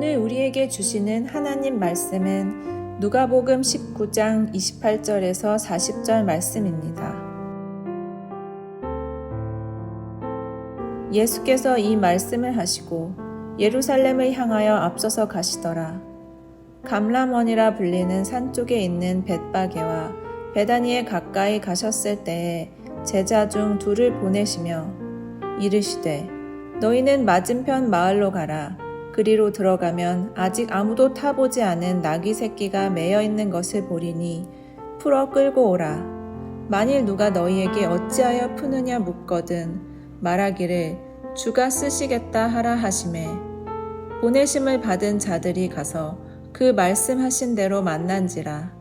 오늘 우리에게 주시는 하나님 말씀은 누가복음 19장 28절에서 40절 말씀입니다. 예수께서 이 말씀을 하시고 예루살렘을 향하여 앞서서 가시더라. 감람원이라 불리는 산 쪽에 있는 벳바게와 베다니에 가까이 가셨을 때에 제자 중 둘을 보내시며 이르시되 너희는 맞은편 마을로 가라. 그리로 들어가면 아직 아무도 타보지 않은 나귀 새끼가 매여 있는 것을 보리니 풀어 끌고 오라. 만일 누가 너희에게 어찌하여 푸느냐 묻거든 말하기를 주가 쓰시겠다 하라 하시매 보내심을 받은 자들이 가서 그 말씀하신 대로 만난지라.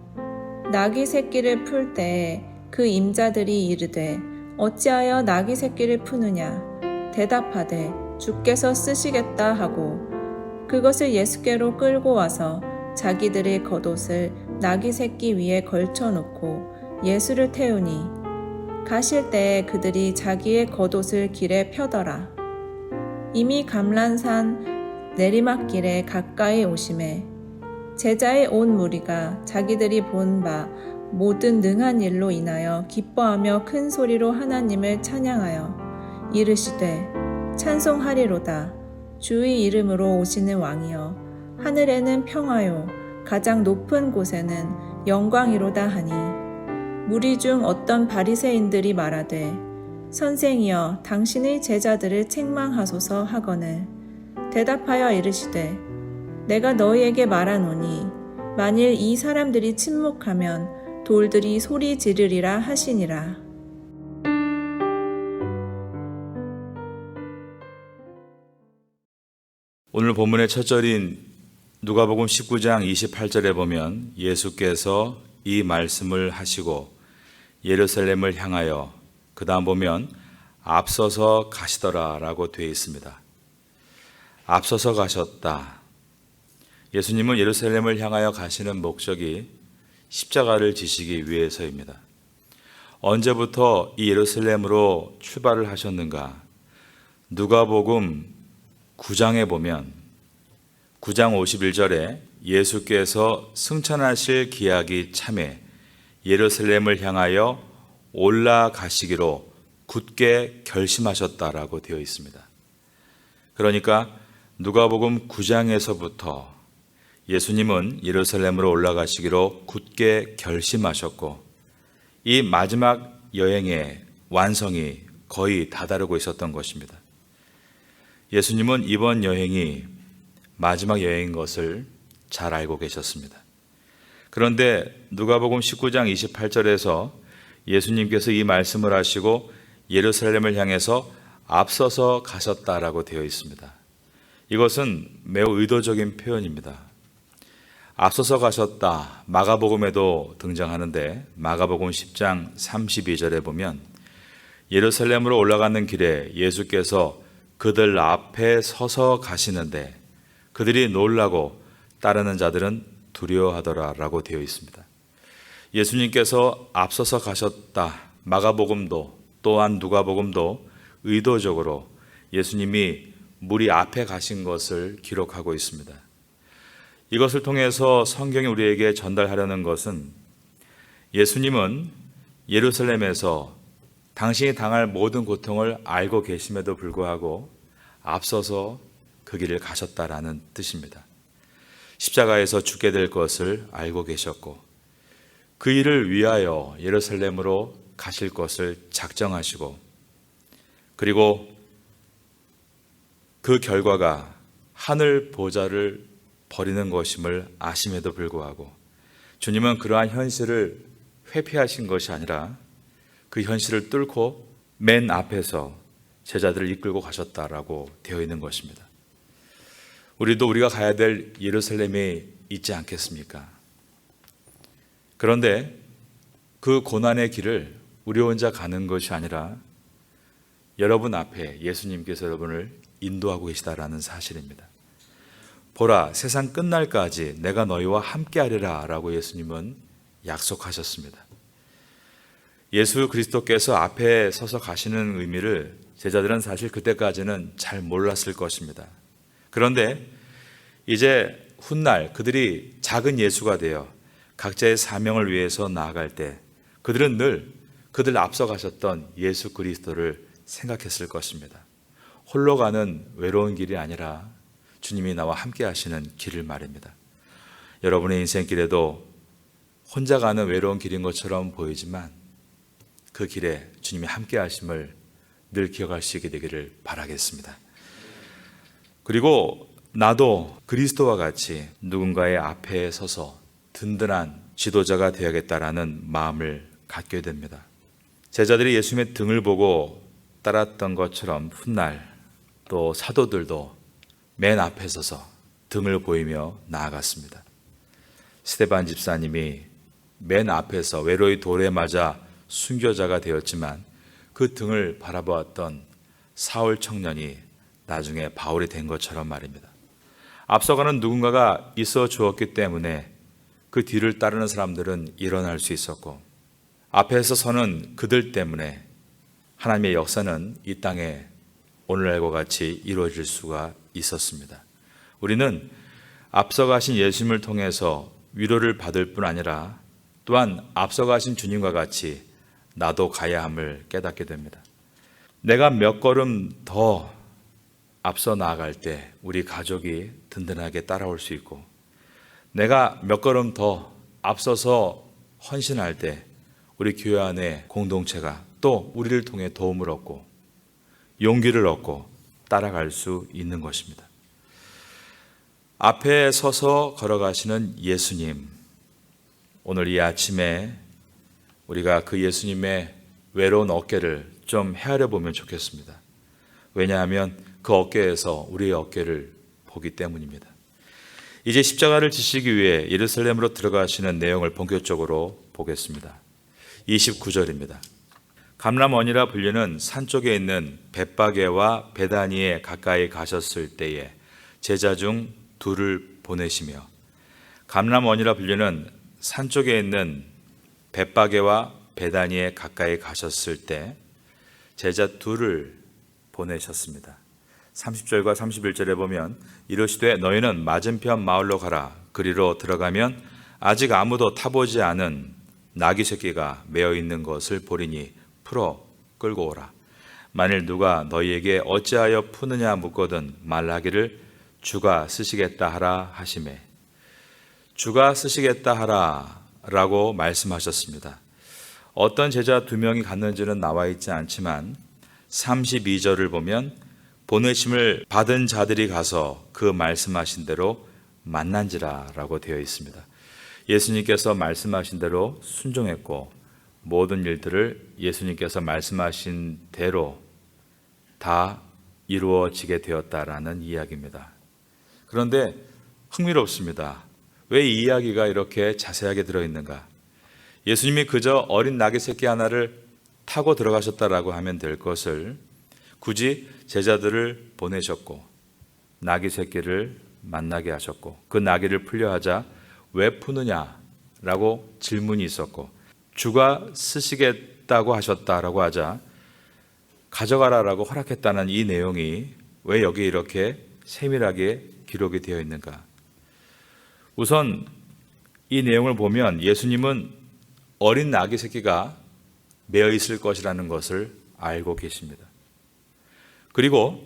나귀 새끼를 풀 때에 그 임자들이 이르되 어찌하여 나귀 새끼를 푸느냐 대답하되 주께서 쓰시겠다 하고 그것을 예수께로 끌고 와서 자기들의 겉옷을 나귀 새끼 위에 걸쳐놓고 예수를 태우니 가실 때에 그들이 자기의 겉옷을 길에 펴더라. 이미 감람산 내리막길에 가까이 오심에 제자의 온 무리가 자기들이 본 바 모든 능한 일로 인하여 기뻐하며 큰 소리로 하나님을 찬양하여 이르시되 찬송하리로다. 주의 이름으로 오시는 왕이여 하늘에는 평화요 가장 높은 곳에는 영광이로다 하니 무리 중 어떤 바리새인들이 말하되 선생이여 당신의 제자들을 책망하소서 하거늘 대답하여 이르시되 내가 너희에게 말하노니 만일 이 사람들이 침묵하면 돌들이 소리 지르리라 하시니라. 오늘 본문의 첫 절인 누가복음 19장 28절에 보면 예수께서 이 말씀을 하시고 예루살렘을 향하여 그 다음 보면 앞서서 가시더라 라고 되어 있습니다. 앞서서 가셨다. 예수님은 예루살렘을 향하여 가시는 목적이 십자가를 지시기 위해서입니다. 언제부터 이 예루살렘으로 출발을 하셨는가? 누가복음 9장에 보면 9장 51절에 예수께서 승천하실 기약이 참에 예루살렘을 향하여 올라가시기로 굳게 결심하셨다라고 되어 있습니다. 그러니까 누가복음 9장에서부터 예수님은 예루살렘으로 올라가시기로 굳게 결심하셨고 이 마지막 여행의 완성이 거의 다다르고 있었던 것입니다. 예수님은 이번 여행이 마지막 여행인 것을 잘 알고 계셨습니다. 그런데 누가복음 19장 28절에서 예수님께서 이 말씀을 하시고 예루살렘을 향해서 앞서서 가셨다라고 되어 있습니다. 이것은 매우 의도적인 표현입니다. 앞서서 가셨다. 마가복음에도 등장하는데 마가복음 10장 32절에 보면 예루살렘으로 올라가는 길에 예수께서 그들 앞에 서서 가시는데 그들이 놀라고 따르는 자들은 두려워하더라라고 되어 있습니다. 예수님께서 앞서서 가셨다. 마가복음도 또한 누가복음도 의도적으로 예수님이 무리 앞에 가신 것을 기록하고 있습니다. 이것을 통해서 성경이 우리에게 전달하려는 것은 예수님은 예루살렘에서 당신이 당할 모든 고통을 알고 계심에도 불구하고 앞서서 그 길을 가셨다라는 뜻입니다. 십자가에서 죽게 될 것을 알고 계셨고 그 일을 위하여 예루살렘으로 가실 것을 작정하시고 그리고 그 결과가 하늘 보좌를 버리는 것임을 아심에도 불구하고 주님은 그러한 현실을 회피하신 것이 아니라 그 현실을 뚫고 맨 앞에서 제자들을 이끌고 가셨다라고 되어 있는 것입니다. 우리도 우리가 가야 될 예루살렘에 있지 않겠습니까? 그런데 그 고난의 길을 우리 혼자 가는 것이 아니라 여러분 앞에 예수님께서 여러분을 인도하고 계시다라는 사실입니다. 보라, 세상 끝날까지 내가 너희와 함께하리라 라고 예수님은 약속하셨습니다. 예수 그리스도께서 앞에 서서 가시는 의미를 제자들은 사실 그때까지는 잘 몰랐을 것입니다. 그런데 이제 훗날 그들이 작은 예수가 되어 각자의 사명을 위해서 나아갈 때 그들은 늘 그들 앞서가셨던 예수 그리스도를 생각했을 것입니다. 홀로 가는 외로운 길이 아니라 주님이 나와 함께 하시는 길을 말입니다. 여러분의 인생길에도 혼자 가는 외로운 길인 것처럼 보이지만 그 길에 주님이 함께 하심을 늘 기억할 수 있게 되기를 바라겠습니다. 그리고 나도 그리스도와 같이 누군가의 앞에 서서 든든한 지도자가 되어야겠다라는 마음을 갖게 됩니다. 제자들이 예수님의 등을 보고 따랐던 것처럼 훗날 또 사도들도 맨 앞에 서서 등을 보이며 나아갔습니다. 스데반 집사님이 맨 앞에서 외로이 돌에 맞아 순교자가 되었지만 그 등을 바라보았던 사울 청년이 나중에 바울이 된 것처럼 말입니다. 앞서가는 누군가가 있어 주었기 때문에 그 뒤를 따르는 사람들은 일어날 수 있었고 앞에서 서는 그들 때문에 하나님의 역사는 이 땅에 오늘날과 같이 이루어질 수가 있었습니다. 우리는 앞서가신 예수님을 통해서 위로를 받을 뿐 아니라 또한 앞서가신 주님과 같이 나도 가야 함을 깨닫게 됩니다. 내가 몇 걸음 더 앞서 나아갈 때 우리 가족이 든든하게 따라올 수 있고 내가 몇 걸음 더 앞서서 헌신할 때 우리 교회 안의 공동체가 또 우리를 통해 도움을 얻고 용기를 얻고 따라갈 수 있는 것입니다. 앞에 서서 걸어가시는 예수님, 오늘 이 아침에 우리가 그 예수님의 외로운 어깨를 좀 헤아려 보면 좋겠습니다. 왜냐하면 그 어깨에서 우리의 어깨를 보기 때문입니다. 이제 십자가를 지시기 위해 예루살렘으로 들어가시는 내용을 본격적으로 보겠습니다. 29절입니다. 감람원이라 불리는 산 쪽에 있는 벳바게와 베다니에 가까이 가셨을 때에 제자 중 둘을 보내시며, 감람원이라 불리는 산 쪽에 있는 벳바게와 베다니에 가까이 가셨을 때 제자 둘을 보내셨습니다. 30절과 31절에 보면 이르시되 너희는 맞은편 마을로 가라. 그리로 들어가면 아직 아무도 타보지 않은 나귀 새끼가 매어 있는 것을 보리니 풀어 끌고 오라. 만일 누가 너희에게 어찌하여 푸느냐 묻거든 말하기를 주가 쓰시겠다 하라 하시매. 주가 쓰시겠다 하라 라고 말씀하셨습니다. 어떤 제자 두 명이 갔는지는 나와 있지 않지만 32절을 보면 보내심을 받은 자들이 가서 그 말씀하신 대로 만난지라 라고 되어 있습니다. 예수님께서 말씀하신 대로 순종했고 모든 일들을 예수님께서 말씀하신 대로 다 이루어지게 되었다라는 이야기입니다. 그런데 흥미롭습니다. 왜 이 이야기가 이렇게 자세하게 들어있는가? 예수님이 그저 어린 나귀 새끼 하나를 타고 들어가셨다라고 하면 될 것을 굳이 제자들을 보내셨고 나귀 새끼를 만나게 하셨고 그 나귀를 풀려 하자 왜 푸느냐라고 질문이 있었고 주가 쓰시겠다고 하셨다라고 하자 가져가라라고 허락했다는 이 내용이 왜 여기 이렇게 세밀하게 기록이 되어 있는가? 우선 이 내용을 보면 예수님은 어린 나귀 새끼가 매어 있을 것이라는 것을 알고 계십니다. 그리고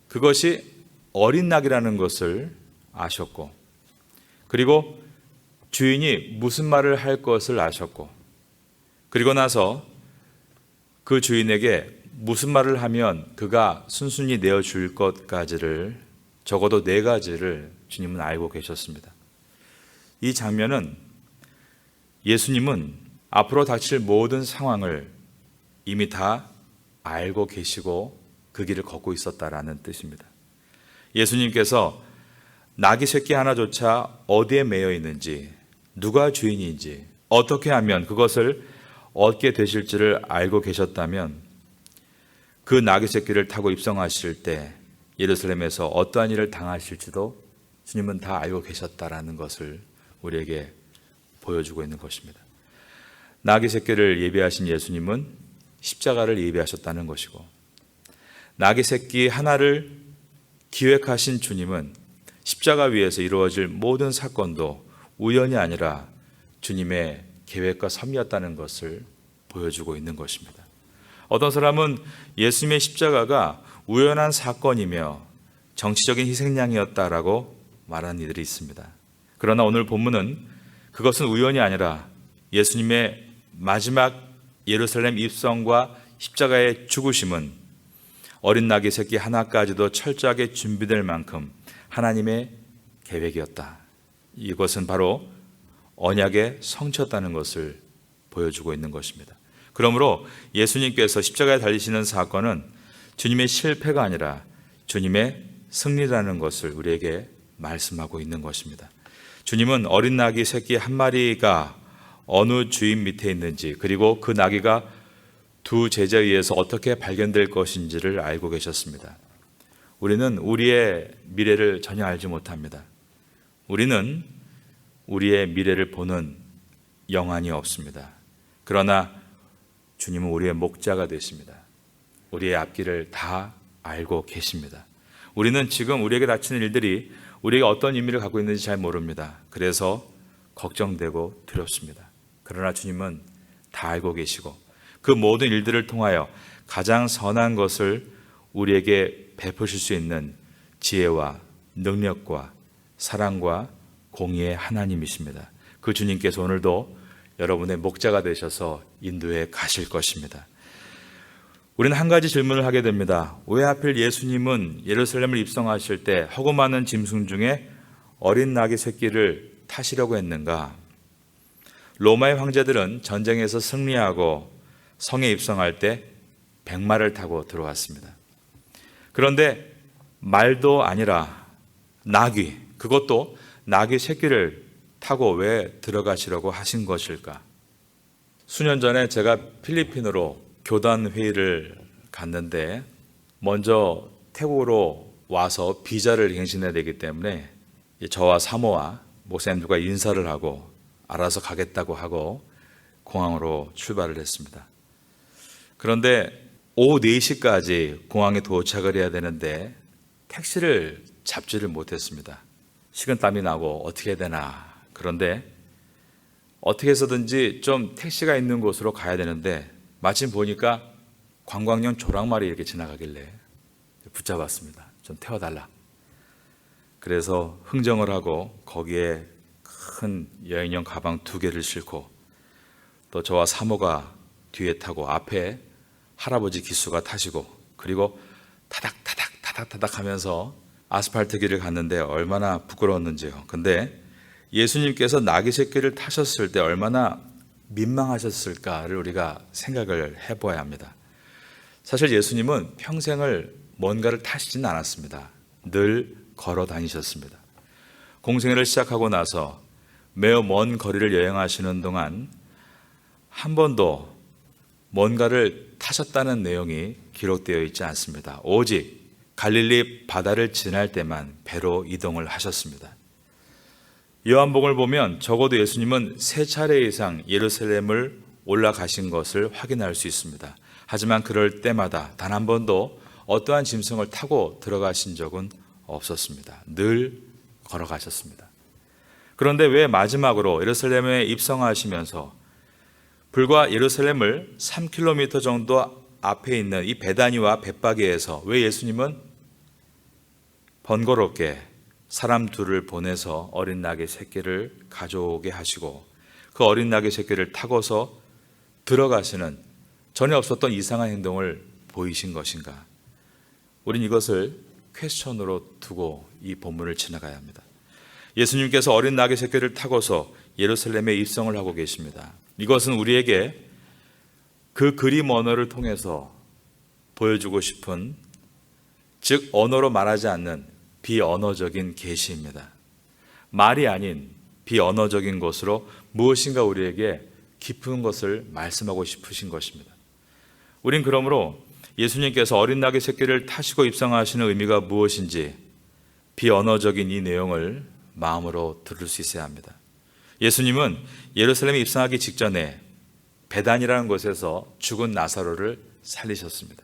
그것이 어린 낙이라는 것을 아셨고, 그리고 주인이 무슨 말을 할 것을 아셨고, 그리고 나서 그 주인에게 무슨 말을 하면 그가 순순히 내어줄 것까지를 적어도 4가지를 주님은 알고 계셨습니다. 이 장면은 예수님은 앞으로 닥칠 모든 상황을 이미 다 알고 계시고 그 길을 걷고 있었다라는 뜻입니다. 예수님께서 나귀 새끼 하나조차 어디에 매여 있는지, 누가 주인인지, 어떻게 하면 그것을 얻게 되실지를 알고 계셨다면 그 나귀 새끼를 타고 입성하실 때 예루살렘에서 어떠한 일을 당하실지도 주님은 다 알고 계셨다라는 것을 우리에게 보여주고 있는 것입니다. 나귀 새끼를 예비하신 예수님은 십자가를 예비하셨다는 것이고, 나귀 새끼 하나를 기획하신 주님은 십자가 위에서 이루어질 모든 사건도 우연이 아니라 주님의 계획과 섭리였다는 것을 보여주고 있는 것입니다. 어떤 사람은 예수님의 십자가가 우연한 사건이며 정치적인 희생양이었다라고 말하는 이들이 있습니다. 그러나 오늘 본문은 그것은 우연이 아니라 예수님의 마지막 예루살렘 입성과 십자가의 죽으심은 어린 나귀 새끼 하나까지도 철저하게 준비될 만큼 하나님의 계획이었다. 이것은 바로 언약의 성취였다는 것을 보여주고 있는 것입니다. 그러므로 예수님께서 십자가에 달리시는 사건은 주님의 실패가 아니라 주님의 승리라는 것을 우리에게 말씀하고 있는 것입니다. 주님은 어린 나귀 새끼 한 마리가 어느 주인 밑에 있는지, 그리고 그 나귀가 두 제자에 의해서 어떻게 발견될 것인지를 알고 계셨습니다. 우리는 우리의 미래를 전혀 알지 못합니다. 우리는 우리의 미래를 보는 영안이 없습니다. 그러나 주님은 우리의 목자가 되십니다. 우리의 앞길을 다 알고 계십니다. 우리는 지금 우리에게 닥치는 일들이 우리에게 어떤 의미를 갖고 있는지 잘 모릅니다. 그래서 걱정되고 두렵습니다. 그러나 주님은 다 알고 계시고 그 모든 일들을 통하여 가장 선한 것을 우리에게 베푸실 수 있는 지혜와 능력과 사랑과 공의의 하나님이십니다. 그 주님께서 오늘도 여러분의 목자가 되셔서 인도해 가실 것입니다. 우리는 한 가지 질문을 하게 됩니다. 왜 하필 예수님은 예루살렘을 입성하실 때 허구 많은 짐승 중에 어린 나귀 새끼를 타시려고 했는가? 로마의 황제들은 전쟁에서 승리하고 성에 입성할 때 백마를 타고 들어왔습니다. 그런데 말도 아니라 나귀, 그것도 나귀 새끼를 타고 왜 들어가시려고 하신 것일까? 수년 전에 제가 필리핀으로 교단 회의를 갔는데 먼저 태국으로 와서 비자를 갱신해야 되기 때문에 저와 사모와 목사님들과 인사를 하고 알아서 가겠다고 하고 공항으로 출발을 했습니다. 그런데 오후 4시까지 공항에 도착을 해야 되는데 택시를 잡지를 못했습니다. 식은땀이 나고 어떻게 해야 되나. 그런데 어떻게 해서든지 좀 택시가 있는 곳으로 가야 되는데 마침 보니까 관광용 조랑말이 이렇게 지나가길래 붙잡았습니다. 좀 태워달라. 그래서 흥정을 하고 거기에 큰 여행용 가방 2개를 싣고 또 저와 사모가 뒤에 타고 앞에 할아버지 기수가 타시고 그리고 타닥타닥 하면서 아스팔트 길을 갔는데 얼마나 부끄러웠는지요. 근데 예수님께서 나귀 새끼를 타셨을 때 얼마나 민망하셨을까를 우리가 생각을 해봐야 합니다. 사실 예수님은 평생을 뭔가를 타시지는 않았습니다. 늘 걸어 다니셨습니다. 공생애를 시작하고 나서 매우 먼 거리를 여행하시는 동안 한 번도 뭔가를 타셨다는 내용이 기록되어 있지 않습니다. 오직 갈릴리 바다를 지날 때만 배로 이동을 하셨습니다. 요한복음을 보면 적어도 예수님은 3차례 이상 예루살렘을 올라가신 것을 확인할 수 있습니다. 하지만 그럴 때마다 단 한 번도 어떠한 짐승을 타고 들어가신 적은 없었습니다. 늘 걸어가셨습니다. 그런데 왜 마지막으로 예루살렘에 입성하시면서 불과 예루살렘을 3km 정도 앞에 있는 이 베다니와 벳바게에서 왜 예수님은 번거롭게 사람 둘을 보내서 어린 나귀 새끼를 가져오게 하시고 그 어린 나귀 새끼를 타고서 들어가시는 전혀 없었던 이상한 행동을 보이신 것인가? 우린 이것을 퀘스천으로 두고 이 본문을 지나가야 합니다. 예수님께서 어린 나귀 새끼를 타고서 예루살렘에 입성을 하고 계십니다. 이것은 우리에게 그 그림 언어를 통해서 보여주고 싶은, 즉 언어로 말하지 않는 비언어적인 계시입니다. 말이 아닌 비언어적인 것으로 무엇인가 우리에게 깊은 것을 말씀하고 싶으신 것입니다. 우린 그러므로 예수님께서 어린 나귀 새끼를 타시고 입성하시는 의미가 무엇인지 비언어적인 이 내용을 마음으로 들을 수 있어야 합니다. 예수님은 예루살렘에 입성하기 직전에 베단이라는 곳에서 죽은 나사로를 살리셨습니다.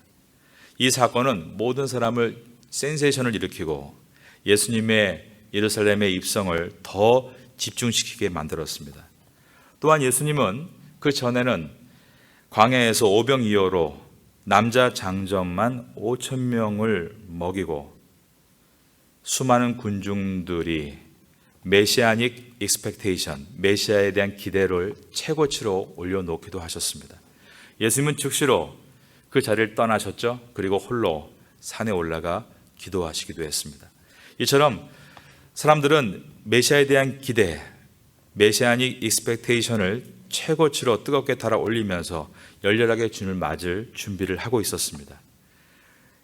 이 사건은 모든 사람을 센세이션을 일으키고 예수님의 예루살렘의 입성을 더 집중시키게 만들었습니다. 또한 예수님은 그 전에는 광야에서 오병이어로 남자 장정만 5,000명을 먹이고 수많은 군중들이 메시아닉 익스펙테이션, 메시아에 대한 기대를 최고치로 올려놓기도 하셨습니다. 예수님은 즉시로 그 자리를 떠나셨죠. 그리고 홀로 산에 올라가 기도하시기도 했습니다. 이처럼 사람들은 메시아에 대한 기대, 메시아닉 익스펙테이션을 최고치로 뜨겁게 달아올리면서 열렬하게 주님을 맞을 준비를 하고 있었습니다.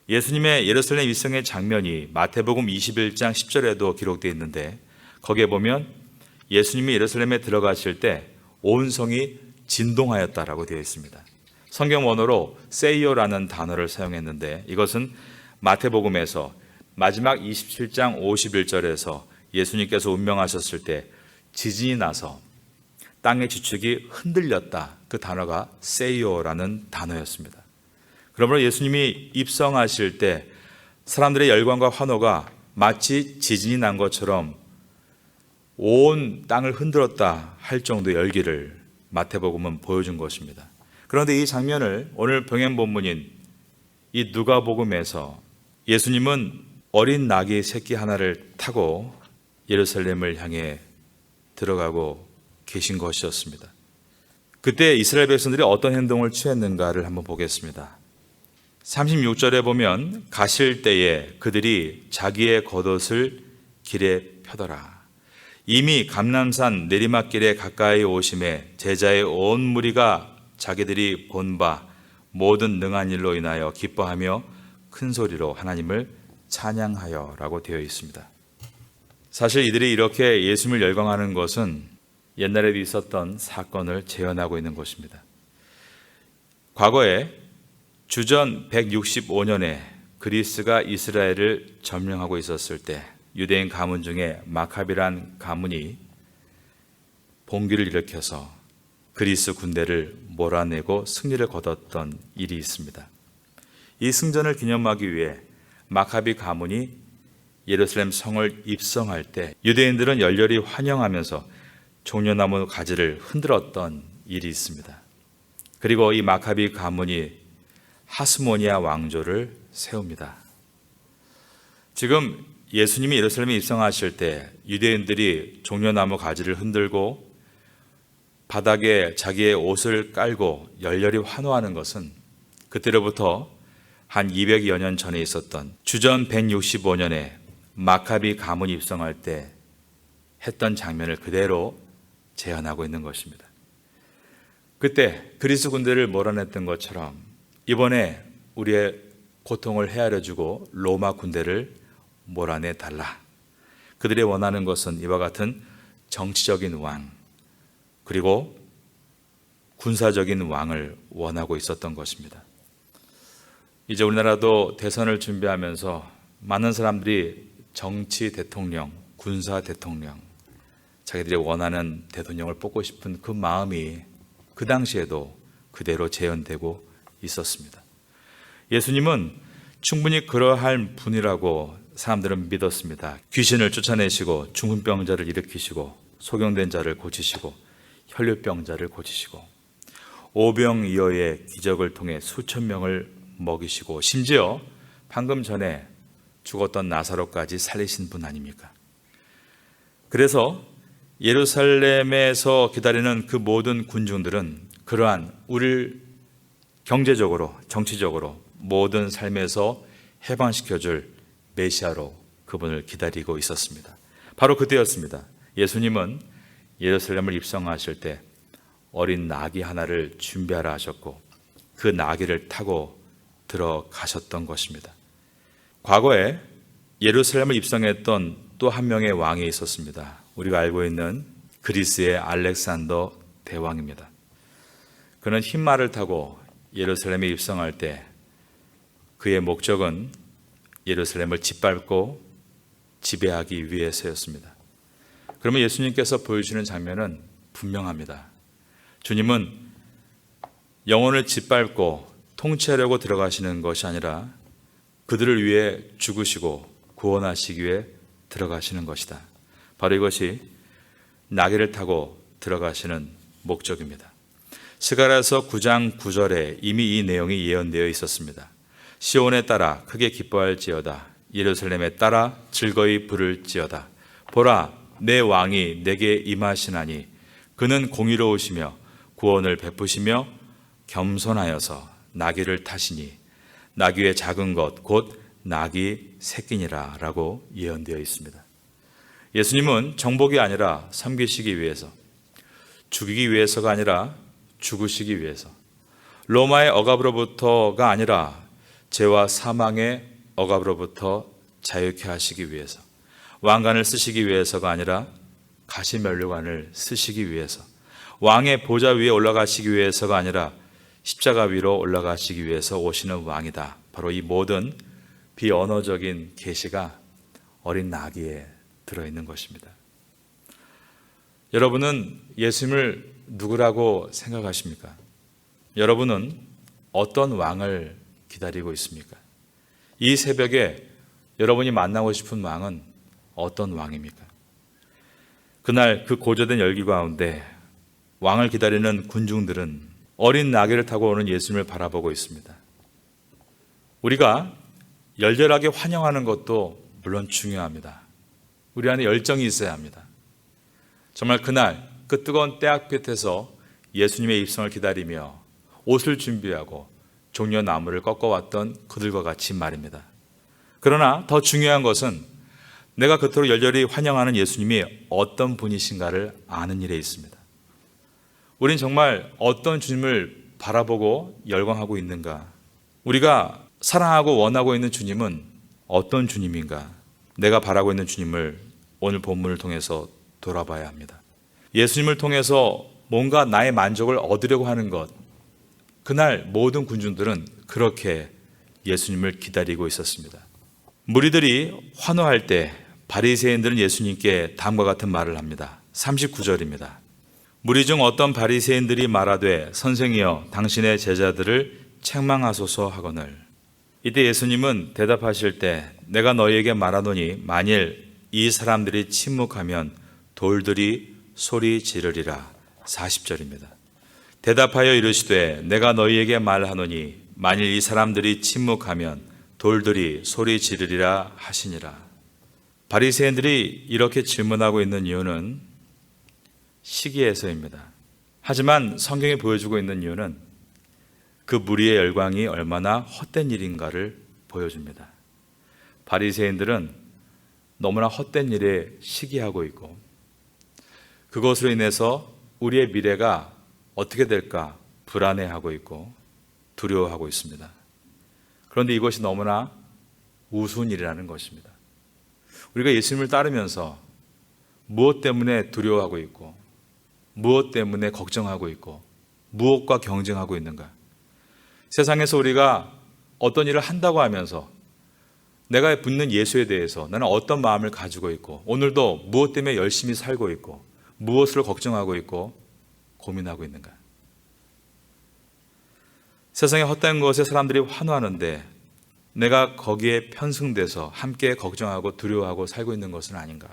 예수님의 예루살렘 입성의 장면이 마태복음 21장 10절에도 기록되어 있는데 거기에 보면 예수님이 예루살렘에 들어가실 때 온 성이 진동하였다라고 되어 있습니다. 성경 원어로 세이오라는 단어를 사용했는데 이것은 마태복음에서 마지막 27장 51절에서 예수님께서 운명하셨을 때 지진이 나서 땅의 지축이 흔들렸다. 그 단어가 세이오라는 단어였습니다. 그러므로 예수님이 입성하실 때 사람들의 열광과 환호가 마치 지진이 난 것처럼 온 땅을 흔들었다 할 정도의 열기를 마태복음은 보여준 것입니다. 그런데 이 장면을 오늘 병행 본문인 이 누가복음에서 예수님은 어린 나귀 새끼 하나를 타고 예루살렘을 향해 들어가고 계신 것이었습니다. 그때 이스라엘 백성들이 어떤 행동을 취했는가를 한번 보겠습니다. 36절에 보면 가실 때에 그들이 자기의 겉옷을 길에 펴더라. 이미 감람산 내리막길에 가까이 오심에 제자의 온 무리가 자기들이 본 바 모든 능한 일로 인하여 기뻐하며 큰 소리로 하나님을 찬양하여라고 되어 있습니다. 사실 이들이 이렇게 예수님을 열광하는 것은 옛날에도 있었던 사건을 재현하고 있는 것입니다. 과거에 주전 165년에 그리스가 이스라엘을 점령하고 있었을 때 유대인 가문 중에 마카비란 가문이 봉기를 일으켜서 그리스 군대를 몰아내고 승리를 거뒀던 일이 있습니다. 이 승전을 기념하기 위해 마카비 가문이 예루살렘 성을 입성할 때 유대인들은 열렬히 환영하면서 종려나무 가지를 흔들었던 일이 있습니다. 그리고 이 마카비 가문이 하스모니아 왕조를 세웁니다. 지금 예수님이 예루살렘에 입성하실 때 유대인들이 종려나무 가지를 흔들고 바닥에 자기의 옷을 깔고 열렬히 환호하는 것은 그때로부터 한 200여 년 전에 있었던 주전 165년에 마카비 가문이 입성할 때 했던 장면을 그대로 재현하고 있는 것입니다. 그때 그리스 군대를 몰아냈던 것처럼 이번에 우리의 고통을 헤아려주고 로마 군대를 몰아내 달라. 그들이 원하는 것은 이와 같은 정치적인 왕 그리고 군사적인 왕을 원하고 있었던 것입니다. 이제 우리나라도 대선을 준비하면서 많은 사람들이 정치 대통령, 군사 대통령, 자기들이 원하는 대통령을 뽑고 싶은 그 마음이 그 당시에도 그대로 재현되고 있었습니다. 예수님은 충분히 그러할 분이라고 사람들은 믿었습니다. 귀신을 쫓아내시고 중풍병자를 일으키시고 소경된 자를 고치시고 혈류병자를 고치시고 오병이어의 기적을 통해 수천 명을 먹이시고 심지어 방금 전에 죽었던 나사로까지 살리신 분 아닙니까? 그래서 예루살렘에서 기다리는 그 모든 군중들은 그러한 우리를 경제적으로 정치적으로 모든 삶에서 해방시켜줄 메시아로 그분을 기다리고 있었습니다. 바로 그때였습니다. 예수님은 예루살렘을 입성하실 때 어린 나귀 하나를 준비하라 하셨고 그 나귀를 타고 들어가셨던 것입니다. 과거에 예루살렘을 입성했던 또 한 명의 왕이 있었습니다. 우리가 알고 있는 그리스의 알렉산더 대왕입니다. 그는 흰 말을 타고 예루살렘에 입성할 때 그의 목적은 예루살렘을 짓밟고 지배하기 위해서였습니다. 그러면 예수님께서 보여주시는 장면은 분명합니다. 주님은 영혼을 짓밟고 통치하려고 들어가시는 것이 아니라 그들을 위해 죽으시고 구원하시기 위해 들어가시는 것이다. 바로 이것이 나귀를 타고 들어가시는 목적입니다. 스가랴서 9장 9절에 이미 이 내용이 예언되어 있었습니다. 시온에 따라 크게 기뻐할지어다. 예루살렘에 따라 즐거이 부를지어다. 보라, 내 왕이 내게 임하시나니 그는 공의로우시며 구원을 베푸시며 겸손하여서 나귀를 타시니 나귀의 작은 것 곧 나귀 새끼니라 라고 예언되어 있습니다. 예수님은 정복이 아니라 섬기시기 위해서, 죽이기 위해서가 아니라 죽으시기 위해서, 로마의 억압으로부터가 아니라 죄와 사망의 억압으로부터 자유케 하시기 위해서, 왕관을 쓰시기 위해서가 아니라 가시면류관을 쓰시기 위해서, 왕의 보좌 위에 올라가시기 위해서가 아니라 십자가 위로 올라가시기 위해서 오시는 왕이다. 바로 이 모든 비언어적인 계시가 어린 나귀에 들어있는 것입니다. 여러분은 예수님을 누구라고 생각하십니까? 여러분은 어떤 왕을 기다리고 있습니까? 이 새벽에 여러분이 만나고 싶은 왕은 어떤 왕입니까? 그날 그 고조된 열기 가운데 왕을 기다리는 군중들은 어린 나귀를 타고 오는 예수님을 바라보고 있습니다. 우리가 열렬하게 환영하는 것도 물론 중요합니다. 우리 안에 열정이 있어야 합니다. 정말 그날 그 뜨거운 때앞에서 예수님의 입성을 기다리며 옷을 준비하고 종려나무를 꺾어왔던 그들과 같이 말입니다. 그러나 더 중요한 것은 내가 그토록 열렬히 환영하는 예수님이 어떤 분이신가를 아는 일에 있습니다. 우린 정말 어떤 주님을 바라보고 열광하고 있는가? 우리가 사랑하고 원하고 있는 주님은 어떤 주님인가? 내가 바라고 있는 주님을 오늘 본문을 통해서 돌아봐야 합니다. 예수님을 통해서 뭔가 나의 만족을 얻으려고 하는 것, 그날 모든 군중들은 그렇게 예수님을 기다리고 있었습니다. 무리들이 환호할 때 바리새인들은 예수님께 다음과 같은 말을 합니다. 39절입니다. 무리 중 어떤 바리새인들이 말하되 선생이여 당신의 제자들을 책망하소서 하거늘. 이때 예수님은 대답하실 때 내가 너희에게 말하노니 만일 이 사람들이 침묵하면 돌들이 소리 지르리라. 40절입니다. 대답하여 이르시되 내가 너희에게 말하노니 만일 이 사람들이 침묵하면 돌들이 소리 지르리라 하시니라. 바리새인들이 이렇게 질문하고 있는 이유는 시기에서입니다. 하지만 성경이 보여주고 있는 이유는 그 무리의 열광이 얼마나 헛된 일인가를 보여줍니다. 바리새인들은 너무나 헛된 일에 시기하고 있고 그것으로 인해서 우리의 미래가 어떻게 될까 불안해하고 있고 두려워하고 있습니다. 그런데 이것이 너무나 우스운 일이라는 것입니다. 우리가 예수님을 따르면서 무엇 때문에 두려워하고 있고 무엇 때문에 걱정하고 있고 무엇과 경쟁하고 있는가? 세상에서 우리가 어떤 일을 한다고 하면서 내가 붙는 예수에 대해서 나는 어떤 마음을 가지고 있고 오늘도 무엇 때문에 열심히 살고 있고 무엇을 걱정하고 있고 고민하고 있는가? 세상의 헛된 것에 사람들이 환호하는데 내가 거기에 편승돼서 함께 걱정하고 두려워하고 살고 있는 것은 아닌가?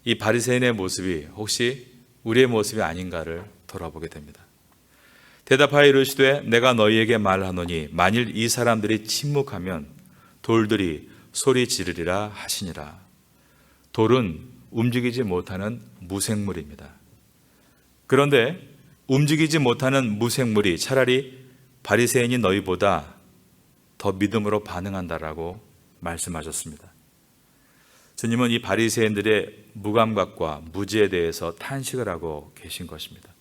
이 바리새인의 모습이 혹시 우리의 모습이 아닌가를 돌아보게 됩니다. 대답하여 이르시되 내가 너희에게 말하노니 만일 이 사람들이 침묵하면 돌들이 소리 지르리라 하시니라. 돌은 움직이지 못하는 무생물입니다. 그런데 움직이지 못하는 무생물이 차라리 바리새인이 너희보다 더 믿음으로 반응한다라고 말씀하셨습니다. 주님은 이 바리새인들의 무감각과 무지에 대해서 탄식을 하고 계신 것입니다.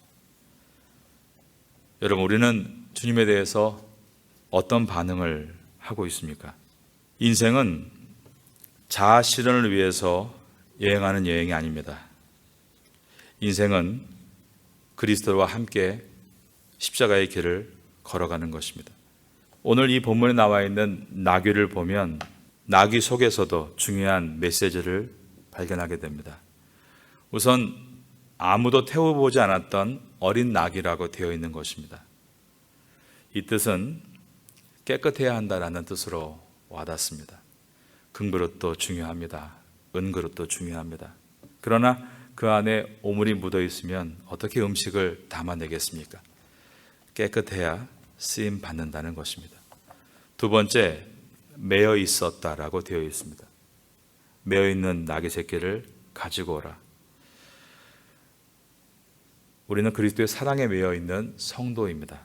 여러분, 우리는 주님에 대해서 어떤 반응을 하고 있습니까? 인생은 자아 실현을 위해서 여행하는 여행이 아닙니다. 인생은 그리스도와 함께 십자가의 길을 걸어가는 것입니다. 오늘 이 본문에 나와 있는 나귀를 보면 나귀 속에서도 중요한 메시지를 발견하게 됩니다. 우선 아무도 태워보지 않았던 어린 나귀라고 되어 있는 것입니다. 이 뜻은 깨끗해야 한다라는 뜻으로 와닿습니다. 금그릇도 중요합니다. 은그릇도 중요합니다. 그러나 그 안에 오물이 묻어 있으면 어떻게 음식을 담아내겠습니까? 깨끗해야 쓰임 받는다는 것입니다. 두 번째, 매어 있었다라고 되어 있습니다. 매어 있는 나귀 새끼를 가지고 오라. 우리는 그리스도의 사랑에 매여 있는 성도입니다.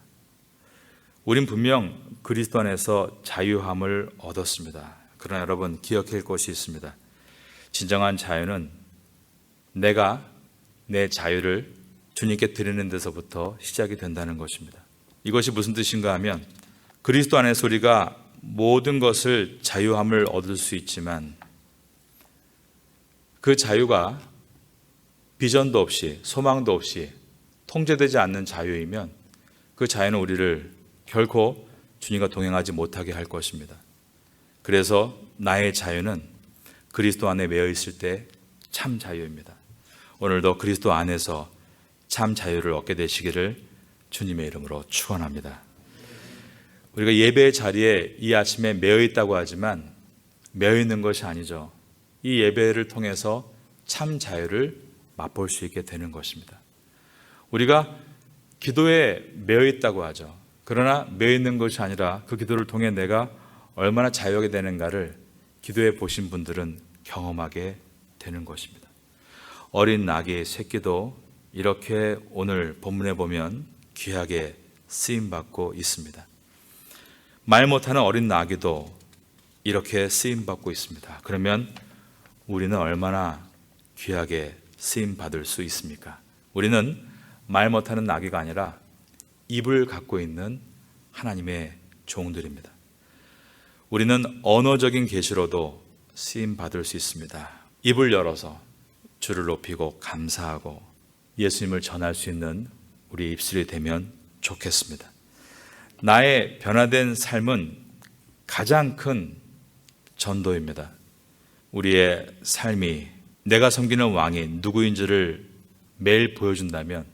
우린 분명 그리스도 안에서 자유함을 얻었습니다. 그러나 여러분 기억할 것이 있습니다. 진정한 자유는 내가 내 자유를 주님께 드리는 데서부터 시작이 된다는 것입니다. 이것이 무슨 뜻인가 하면 그리스도 안에서 우리가 모든 것을 자유함을 얻을 수 있지만 그 자유가 비전도 없이 소망도 없이 통제되지 않는 자유이면 그 자유는 우리를 결코 주님과 동행하지 못하게 할 것입니다. 그래서 나의 자유는 그리스도 안에 매여 있을 때 참 자유입니다. 오늘도 그리스도 안에서 참 자유를 얻게 되시기를 주님의 이름으로 축원합니다. 우리가 예배의 자리에 이 아침에 매여 있다고 하지만 매여 있는 것이 아니죠. 이 예배를 통해서 참 자유를 맛볼 수 있게 되는 것입니다. 우리가 기도에 매여 있다고 하죠. 그러나 매여 있는 것이 아니라 그 기도를 통해 내가 얼마나 자유하게 되는가를 기도해 보신 분들은 경험하게 되는 것입니다. 어린 나귀의 새끼도 이렇게 오늘 본문에 보면 귀하게 쓰임받고 있습니다. 말 못하는 어린 나귀도 이렇게 쓰임받고 있습니다. 그러면 우리는 얼마나 귀하게 쓰임받을 수 있습니까? 우리는 말 못하는 나귀가 아니라 입을 갖고 있는 하나님의 종들입니다. 우리는 언어적인 계시로도 쓰임받을 수 있습니다. 입을 열어서 주를 높이고 감사하고 예수님을 전할 수 있는 우리 입술이 되면 좋겠습니다. 나의 변화된 삶은 가장 큰 전도입니다. 우리의 삶이 내가 섬기는 왕이 누구인지를 매일 보여준다면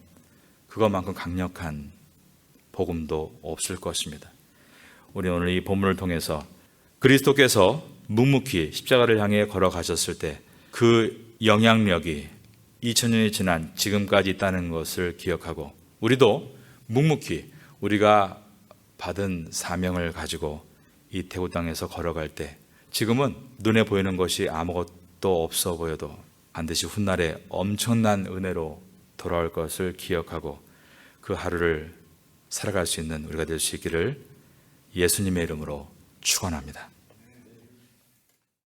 그것만큼 강력한 복음도 없을 것입니다. 우리 오늘 이 본문을 통해서 그리스도께서 묵묵히 십자가를 향해 걸어가셨을 때 그 영향력이 2000년이 지난 지금까지 있다는 것을 기억하고 우리도 묵묵히 우리가 받은 사명을 가지고 이 태국 땅에서 걸어갈 때 지금은 눈에 보이는 것이 아무것도 없어 보여도 반드시 훗날에 엄청난 은혜로 돌아올 것을 기억하고 그 하루를 살아갈 수 있는 우리가 될 수 있기를 예수님의 이름으로 축원합니다.